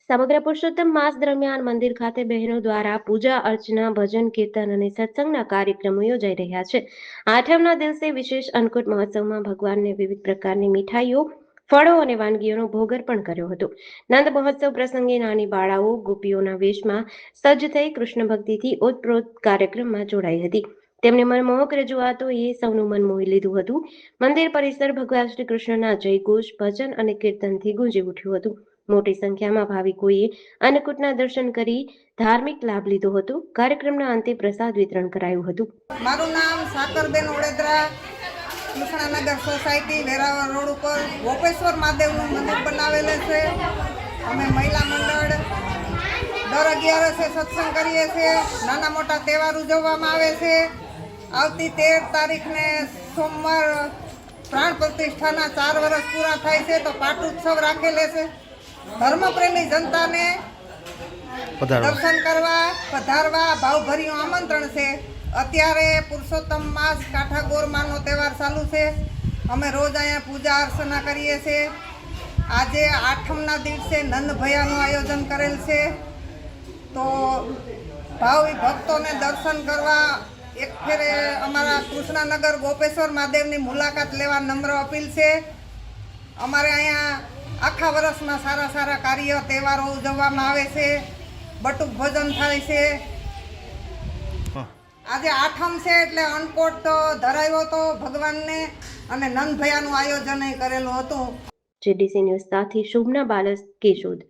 સમગ્ર પુરુષોત્તમ માસ દરમિયાન મંદિર ખાતે બહેનો દ્વારા પૂજા અર્ચના ભજન કીર્તન અને સત્સંગના કાર્યક્રમો યોજાઈ રહ્યા છે. આઠમના દિવસે વિશેષ અન્નકૂટ મહોત્સવમાં ભગવાનને વિવિધ પ્રકારની મીઠાઈઓ ફળો અને વાનગીઓનો ભોગ અર્પણ કર્યો હતો. નંદ મહોત્સવ પ્રસંગે નાની બાળાઓ ગોપીઓના વેશમાં સજ્જ થઈ કૃષ્ણ ભક્તિથી ઓતપ્રોત કાર્યક્રમમાં જોડાઈ હતી. તેમની મનમોહક રજૂઆતોએ સૌનું મન મોહી લીધું હતું. મંદિર પરિસર ભગવાન શ્રી કૃષ્ણના જયઘોષ ભજન અને કીર્તનથી ગુંજી ઉઠ્યું હતું. મોટી સંખ્યામાં ભાવિકોએ અન્નકૂટના દર્શન કરી ધાર્મિક લાભ લીધો હતો. કાર્યક્રમના અંતે પ્રસાદ વિતરણ કરાયું હતું. મારું નામ સાકરબેન ઓડેદરા, કૃષ્ણનગર સોસાયટી, વેરાવળ રોડ ઉપર ગોપેશ્વર મહાદેવનું મંદિર બનાવેલું છે. અમે મહિલા મંડળ દર 11 સત્સંગ કરીએ છીએ. નાના મોટા તહેવાર ઉજવવામાં આવે છે. આવતી 13 તારીખને સોમવાર પ્રાણ પ્રતિષ્ઠાના 4 વર્ષ પૂરા થાય છે, તો પાટોત્સવ રાખેલે છે. ધર્મપ્રેમી જનતાને દર્શન કરવા પધારવા ભાવભર્યું આમંત્રણ છે. અત્યારે પુરુષોત્તમ માસ કાંઠા ગોરમાનો તહેવાર ચાલુ છે. અમે રોજ અહીંયા પૂજા અર્ચના કરીએ છીએ. આજે આઠમના દિવસે નંદ ભયાનું આયોજન કરેલ છે, તો ભાવિ ભક્તોને દર્શન કરવા એક ફેરે અમારા કૃષ્ણનગર ગોપેશ્વર મહાદેવની મુલાકાત લેવા નમ્ર અપીલ છે. અમારે અહીંયા આખા વર્ષમાં સારા સારા કાર્ય તહેવારો ઉજવવામાં આવે છે. બટુક ભોજન થાય છે. આજે આઠમ છે એટલે અન્નકૂટ ધરાયો હતો ભગવાનને, અને નંદ ભયાનું આયોજન કરેલું હતું. જેડીસી ન્યૂઝ સાથે શોભના બાલસ, કેશોદ.